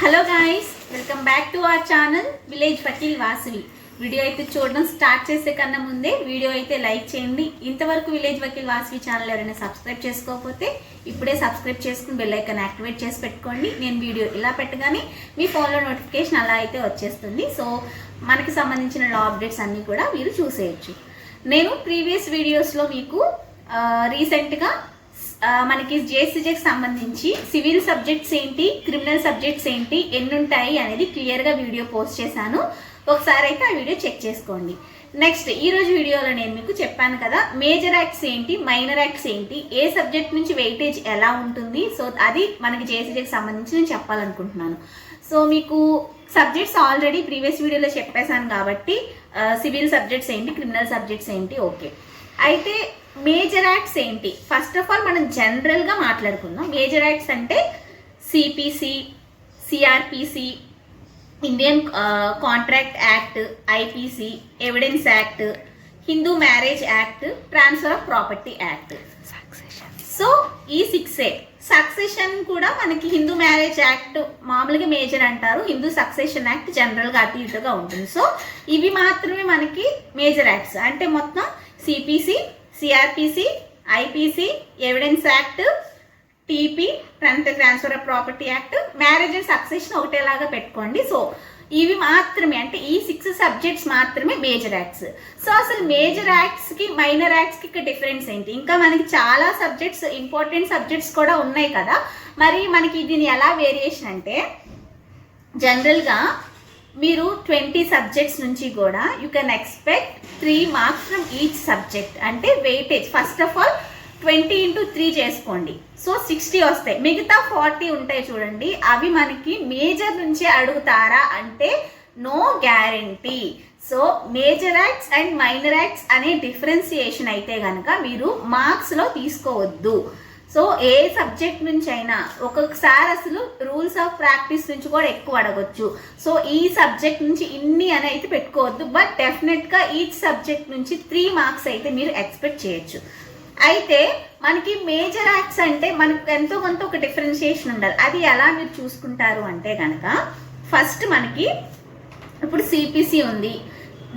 Hello guys, welcome back to our channel village Vakeel Vasavi. Video అయితే చూడడం start చేసే కన్నా ముందే వీడియో అయితే లైక్ చేయండి. ఇంతవరకు విలేజ్ వకీల్ వాసవి ఛానల్ ఎవరైనా సబ్స్క్రైబ్ చేసుకోకపోతే ఇప్పుడే సబ్స్క్రైబ్ చేసుకుని బెల్ ఐకాన్ యాక్టివేట్ చేసి పెట్టుకోండి. నేను వీడియో ఇలా పెట్టగానే మీ ఫోన్లో నోటిఫికేషన్ అలా అయితే వచ్చేస్తుంది. సో మనకి సంబంధించిన లా అప్డేట్స్ అన్నీ కూడా మీరు చూసేయచ్చు. నేను ప్రీవియస్ వీడియోస్లో మీకు రీసెంట్గా మనకి జేసీజీకి సంబంధించి సివిల్ సబ్జెక్ట్స్ ఏంటి, క్రిమినల్ సబ్జెక్ట్స్ ఏంటి, ఎన్ని ఉంటాయి అనేది క్లియర్గా వీడియో పోస్ట్ చేశాను. ఒకసారి అయితే ఆ వీడియో చెక్ చేసుకోండి. నెక్స్ట్ ఈరోజు వీడియోలో నేను మీకు చెప్పాను కదా, మేజర్ యాక్ట్స్ ఏంటి, మైనర్ యాక్ట్స్ ఏంటి, ఏ సబ్జెక్ట్ నుంచి వెయిటేజ్ ఎలా ఉంటుంది. సో అది మనకి జేసీజీకి సంబంధించి నేను చెప్పాలనుకుంటున్నాను. సో మీకు సబ్జెక్ట్స్ ఆల్రెడీ ప్రీవియస్ వీడియోలో చెప్పేశాను కాబట్టి సివిల్ సబ్జెక్ట్స్ ఏంటి, క్రిమినల్ సబ్జెక్ట్స్ ఏంటి, ఓకే. అయితే మేజర్ యాక్ట్స్ ఏంటి, ఫస్ట్ ఆఫ్ ఆల్ మనం జనరల్గా మాట్లాడుకుందాం. మేజర్ యాక్ట్స్ అంటే CPC, CrPC, Indian contract act, IPC, evidence act, Hindu marriage act, transfer of property act. So ఈ 6 సక్సెషన్ కూడా మనకి హిందూ మ్యారేజ్ యాక్ట్ మామూలుగా మేజర్ అంటారు, హిందూ సక్సెషన్ యాక్ట్ జనరల్గా అటు ఇటుగా ఉంటుంది. సో ఇవి మాత్రమే మనకి మేజర్ యాక్ట్స్. అంటే మొత్తం CPC, CrPC, IPC, evidence act, TP, transfer of property act, marriage and succession ఒకటేలాగా పెట్టుకోండి. సో ఇవి మాత్రమే, అంటే ఈ 6 సబ్జెక్ట్స్ మాత్రమే మేజర్ యాక్ట్స్. సో అసలు మేజర్ యాక్ట్స్కి మైనర్ యాక్ట్స్కి ఇక్కడ డిఫరెన్స్ ఏంటి? ఇంకా మనకి చాలా సబ్జెక్ట్స్, ఇంపార్టెంట్ సబ్జెక్ట్స్ కూడా ఉన్నాయి కదా. మరి మనకి దీని ఎలా వేరియేషన్ అంటే, జనరల్గా మీరు 20 సబ్జెక్ట్స్ నుంచి కూడా you can expect 3 marks from each subject. అంటే వెయిటేజ్ ఫస్ట్ ఆఫ్ ఆల్ 20 × 3 చేసుకోండి. సో 60 వస్తాయి. మిగతా 40 ఉంటాయి చూడండి, అవి మనకి మేజర్ నుంచే అడుగుతారా అంటే no guarantee. So major acts and minor acts అనే డిఫరెన్సియేషన్ అయితే కనుక మీరు మార్క్స్లో తీసుకోవద్దు. సో ఏ సబ్జెక్ట్ నుంచి అయినా ఒక్కొక్కసారి అసలు రూల్స్ ఆఫ్ ప్రాక్టీస్ నుంచి కూడా ఎక్కువ అడగొచ్చు. సో ఈ సబ్జెక్ట్ నుంచి ఇన్ని అని అయితే పెట్టుకోవద్దు, బట్ డెఫినెట్గా ఈచ్ సబ్జెక్ట్ నుంచి 3 మార్క్స్ అయితే మీరు ఎక్స్పెక్ట్ చేయొచ్చు. అయితే మనకి మేజర్ యాక్ట్స్ అంటే మనకు ఎంతో కొంత ఒక డిఫరెన్షియేషన్ ఉండాలి. అది ఎలా మీరు చూసుకుంటారు అంటే కనుక, ఫస్ట్ మనకి ఇప్పుడు సిపిసి ఉంది,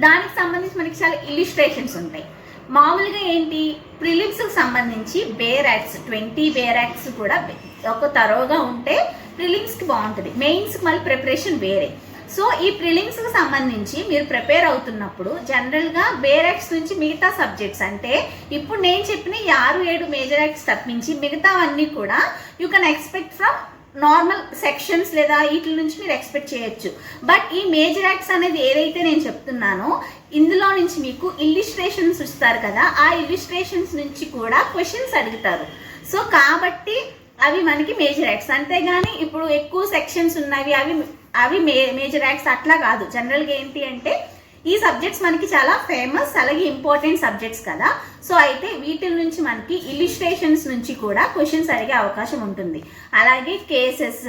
దానికి సంబంధించి మనకి చాలా ఇలిస్ట్రేషన్స్ ఉంటాయి. మామూలుగా ఏంటి, ప్రిలిమ్స్కి సంబంధించి బేర్ యాక్ట్స్ 20 బేర్ యాక్ట్స్ కూడా ఒక తరోగా ఉంటే ప్రిలిమ్స్కి బాగుంటుంది. మెయిన్స్కి మళ్ళీ ప్రిపరేషన్ వేరే. సో ఈ ప్రిలిమ్స్కి సంబంధించి మీరు ప్రిపేర్ అవుతున్నప్పుడు జనరల్గా బేర్ యాక్ట్స్ నుంచి మిగతా సబ్జెక్ట్స్, అంటే ఇప్పుడు నేను చెప్పిన 6-7 మేజర్ యాక్ట్స్ తప్పించి మిగతావన్నీ కూడా you can expect from normal sections లేదా వీటి నుంచి మీరు ఎక్స్పెక్ట్ చేయొచ్చు. బట్ ఈ మేజర్ యాక్ట్స్ అనేది ఏదైతే నేను చెప్తున్నానో ఇందులో నుంచి మీకు ఇల్లిస్ట్రేషన్స్ ఇస్తారు కదా, ఆ ఇల్లిస్ట్రేషన్స్ నుంచి కూడా క్వశ్చన్స్ అడుగుతారు. సో కాబట్టి అవి మనకి మేజర్ యాక్ట్స్. అంతేగాని ఇప్పుడు ఎక్కువ సెక్షన్స్ ఉన్నవి అవి మేజర్ యాక్ట్స్ అట్లా కాదు. జనరల్గా ఏంటి అంటే ఈ సబ్జెక్ట్స్ మనకి చాలా ఫేమస్, అలాగే ఇంపార్టెంట్ సబ్జెక్ట్స్ కదా. సో అయితే వీటి నుంచి మనకి ఇల్లిస్ట్రేషన్స్ నుంచి కూడా క్వశ్చన్స్ అడిగే అవకాశం ఉంటుంది. అలాగే కేసెస్,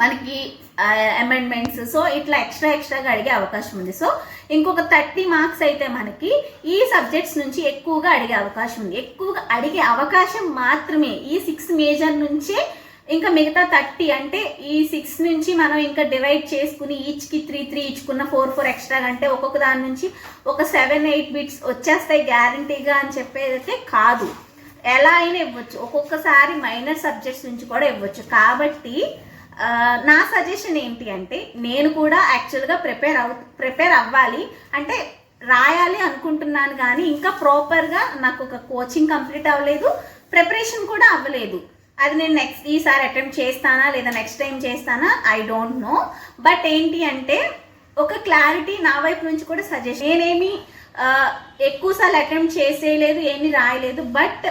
మనకి అమెండ్మెంట్స్, సో ఇట్లా ఎక్స్ట్రాగా అడిగే అవకాశం ఉంది. సో ఇంకొక 30 మార్క్స్ అయితే మనకి ఈ సబ్జెక్ట్స్ నుంచి ఎక్కువగా అడిగే అవకాశం ఉంది. ఎక్కువగా అడిగే అవకాశం మాత్రమే ఈ 6 మేజర్ నుంచే. ఇంకా మిగతా 30 అంటే ఈ 6 నుంచి మనం ఇంకా డివైడ్ చేసుకుని ఈచ్కి 3 ఇచ్చుకున్న 4 ఎక్స్ట్రాగా, అంటే ఒక్కొక్క దాని నుంచి ఒక 7-8 బిట్స్ వచ్చేస్తాయి గ్యారంటీగా అని చెప్పేదైతే కాదు. ఎలా అయినా ఇవ్వచ్చు, ఒక్కొక్కసారి మైనర్ సబ్జెక్ట్స్ నుంచి కూడా ఇవ్వచ్చు. కాబట్టి నా సజెషన్ ఏంటి అంటే, నేను కూడా యాక్చువల్గా ప్రిపేర్ అవ్వాలి అంటే రాయాలి అనుకుంటున్నాను, కానీ ఇంకా ప్రాపర్గా నాకు ఒక కోచింగ్ కంప్లీట్ అవ్వలేదు, ప్రిపరేషన్ కూడా అవ్వలేదు. అది నేను ఈసారి అటెంప్ట్ చేస్తానా లేదా నెక్స్ట్ టైం చేస్తానా ఐ డోంట్ నో. బట్ ఏంటి అంటే ఒక క్లారిటీ నా వైపు నుంచి కూడా సజెషన్. నేనేమి ఎక్కువసార్లు అటెంప్ట్ చేసేయలేదు, ఏమీ రాయలేదు, బట్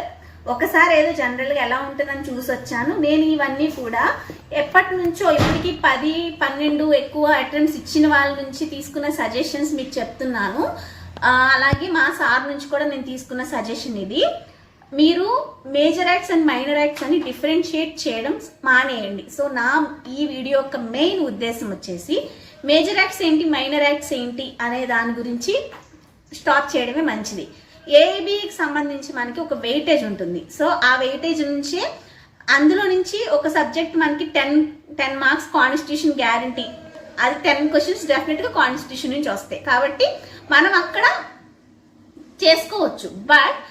ఒకసారి ఏదో జనరల్గా ఎలా ఉంటుందని చూసి వచ్చాను. నేను ఇవన్నీ కూడా ఎప్పటి నుంచో ఇప్పటికి 10-12 ఎక్కువ అటెంప్ట్స్ ఇచ్చిన వాళ్ళ నుంచి తీసుకున్న సజెషన్స్ మీకు చెప్తున్నాను. అలాగే మా సార్ నుంచి కూడా నేను తీసుకున్న సజెషన్ ఇది. మీరు major acts and minor acts అని డిఫరెన్షియేట్ చేయడం మానేయండి. సో నా ఈ వీడియో యొక్క మెయిన్ ఉద్దేశం వచ్చేసి మేజర్ యాక్ట్స్ ఏంటి, మైనర్ యాక్ట్స్ ఏంటి అనే దాని గురించి స్టాప్ చేయడమే మంచిది. ఏబీకి సంబంధించి మనకి ఒక వెయిటేజ్ ఉంటుంది. సో ఆ వెయిటేజ్ నుంచే అందులో నుంచి ఒక సబ్జెక్ట్ మనకి 10 మార్క్స్ కాన్స్టిట్యూషన్ గ్యారంటీ, అది 10 క్వశ్చన్స్ డెఫినెట్గా కాన్స్టిట్యూషన్ నుంచి వస్తాయి. కాబట్టి మనం అక్కడ చేసుకోవచ్చు. బట్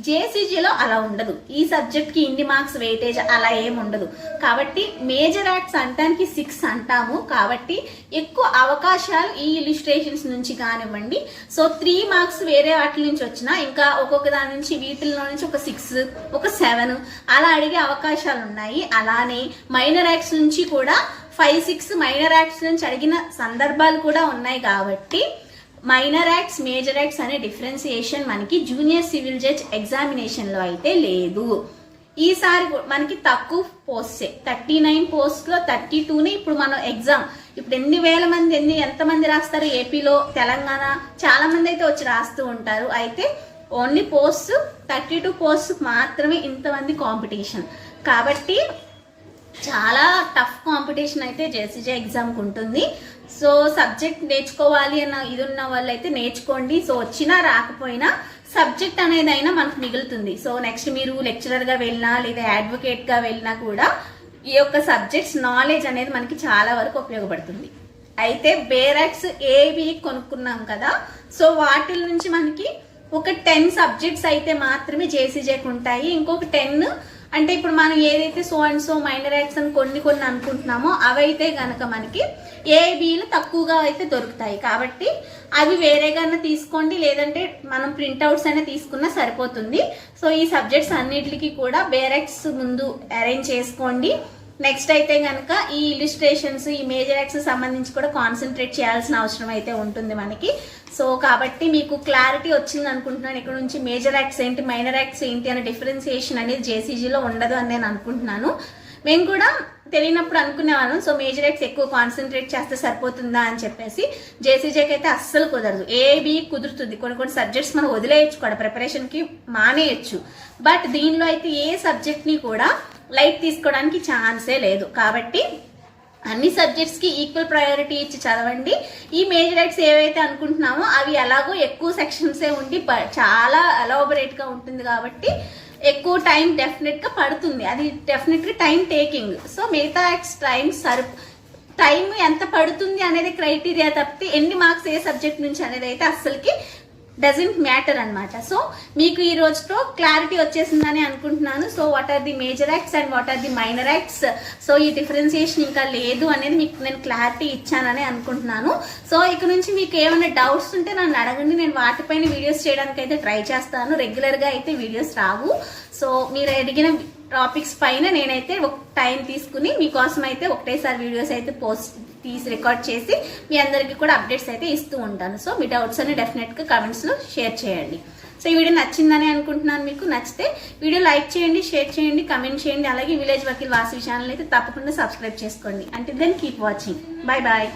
జేసీజీలో అలా ఉండదు. ఈ సబ్జెక్ట్కి ఇన్ని మార్క్స్ వెయిటేజ్ అలా ఏమి ఉండదు. కాబట్టి మేజర్ యాక్ట్స్ అంటానికి 6 అంటాము. కాబట్టి ఎక్కువ అవకాశాలు ఈ ఇలిస్ట్రేషన్స్ నుంచి కానివ్వండి. సో 3 మార్క్స్ వేరే వాటి నుంచి వచ్చినా ఇంకా ఒక్కొక్క దాని నుంచి వీటిల్లో నుంచి ఒక 6, ఒక 7 అలా అడిగే అవకాశాలు ఉన్నాయి. అలానే మైనర్ యాక్ట్స్ నుంచి కూడా 5, 6 మైనర్ యాక్ట్స్ నుంచి అడిగిన సందర్భాలు కూడా ఉన్నాయి. కాబట్టి మైనర్ యాక్ట్స్ మేజర్ యాక్ట్స్ అనే డిఫరెన్సియేషన్ మనకి జూనియర్ సివిల్ జడ్జ్ ఎగ్జామినేషన్లో అయితే లేదు. ఈసారి మనకి తక్కువ పోస్టే, 39 పోస్ట్లో 32ని ఇప్పుడు మనం ఎగ్జామ్ ఇప్పుడు ఎన్ని వేల మంది ఎంతమంది రాస్తారు ఏపీలో, తెలంగాణ చాలా మంది అయితే వచ్చి రాస్తూ ఉంటారు. అయితే ఓన్లీ పోస్ట్ 32 పోస్ట్ మాత్రమే ఇంతమంది కాంపిటీషన్. కాబట్టి చాలా టఫ్ కాంపిటీషన్ అయితే జేసీజే ఎగ్జామ్కి ఉంటుంది. సో సబ్జెక్ట్ నేర్చుకోవాలి అన్న ఇది ఉన్న వాళ్ళు అయితే నేర్చుకోండి. సో వచ్చినా రాకపోయినా సబ్జెక్ట్ అనేది అయినా మనకు మిగులుతుంది. సో నెక్స్ట్ మీరు లెక్చరర్గా వెళ్ళినా లేదా అడ్వకేట్గా వెళ్ళినా కూడా ఈ యొక్క సబ్జెక్ట్స్ నాలెడ్జ్ అనేది మనకి చాలా వరకు ఉపయోగపడుతుంది. అయితే బేరాక్స్ ఏవి కొనుక్కున్నాం కదా, సో వాటి నుంచి మనకి ఒక 10 సబ్జెక్ట్స్ అయితే మాత్రమే జేసీజేకి ఉంటాయి. ఇంకొక 10 అంటే ఇప్పుడు మనం ఏదైతే so and so minor acts అని కొన్ని అనుకుంటున్నామో అవైతే గనక మనకి ఏబీలు తక్కువగా అయితే దొరుకుతాయి. కాబట్టి అవి వేరేగా తీసుకోండి, లేదంటే మనం ప్రింట్అవుట్స్ అయినా తీసుకున్నా సరిపోతుంది. సో ఈ సబ్జెక్ట్స్ అన్నిటికీ కూడా బేరాక్స్ ముందు అరేంజ్ చేసుకోండి. నెక్స్ట్ అయితే కనుక ఈ ఇలిస్ట్రేషన్స్ ఈ మేజర్ యాక్ట్స్ సంబంధించి కూడా కాన్సన్ట్రేట్ చేయాల్సిన అవసరం అయితే ఉంటుంది మనకి. సో కాబట్టి మీకు క్లారిటీ వచ్చింది అనుకుంటున్నాను. ఇక్కడ నుంచి మేజర్ యాక్ట్స్ ఏంటి మైనర్ యాక్ట్స్ ఏంటి అనే డిఫరెన్సియేషన్ అనేది జేసీజీలో ఉండదు అని నేను అనుకుంటున్నాను. మేము కూడా తెలియనప్పుడు అనుకునేవాళ్ళం. సో మేజర్ యాక్ట్స్ ఎక్కువ కాన్సన్ట్రేట్ చేస్తే సరిపోతుందా అని చెప్పేసి. జేసీజేకి అయితే అస్సలు కుదరదు. ఏబి కుదురుతుంది, కొన్ని సబ్జెక్ట్స్ మనం వదిలేయచ్చు కూడా, ప్రిపరేషన్కి మానేయచ్చు. బట్ దీనిలో అయితే ఏ సబ్జెక్ట్ని కూడా లైట్ తీసుకోవడానికి ఛాన్సే లేదు. కాబట్టి అన్ని సబ్జెక్ట్స్కి ఈక్వల్ ప్రయారిటీ ఇచ్చి చదవండి. ఈ మేజర్ యాక్ట్స్ ఏవైతే అనుకుంటున్నామో అవి ఎలాగో ఎక్కువ సెక్షన్సే ఉండి చాలా ఎలాబొరేట్గా ఉంటుంది. కాబట్టి ఎక్కువ టైం డెఫినెట్గా పడుతుంది, అది డెఫినెట్గా టైం టేకింగ్. సో మిగతా యాక్ట్స్ టైం ఎంత పడుతుంది అనేది క్రైటీరియా తప్పితే ఎన్ని మార్క్స్ ఏ సబ్జెక్ట్ నుంచి అనేది అయితే అస్సలకి డజంట్ మ్యాటర్ అనమాట. సో మీకు ఈ రోజుతో క్లారిటీ వచ్చేసిందని అనుకుంటున్నాను. So what are the major acts and what are the minor acts, so ఈ డిఫరెన్సియేషన్ ఇంకా లేదు అనేది మీకు నేను క్లారిటీ ఇచ్చానని అనుకుంటున్నాను. సో ఇక నుంచి మీకు ఏమైనా డౌట్స్ ఉంటే నన్ను అడగండి, నేను వాటిపైన వీడియోస్ చేయడానికి అయితే ట్రై చేస్తాను. రెగ్యులర్గా అయితే వీడియోస్ రావు. సో మీరు అడిగిన టాపిక్స్ పైన నేనైతే ఒక టైం తీసుకుని మీకోసం అయితే ఒకటేసారి వీడియోస్ అయితే తీసి రికార్డ్ చేసి మీ అందరికీ కూడా అప్డేట్స్ అయితే ఇస్తూ ఉంటాను. సో మీ డౌట్స్ అన్ని డెఫినెట్గా కమెంట్స్లో షేర్ చేయండి. సో ఈ వీడియో నచ్చిందని అనుకుంటున్నాను. మీకు నచ్చితే వీడియో లైక్ చేయండి, షేర్ చేయండి, కమెంట్ చేయండి. అలాగే విలేజ్ వకీల్ వాసవి ఛానల్ అయితే తప్పకుండా సబ్స్క్రైబ్ చేసుకోండి. అంటే then keep watching. Bye bye.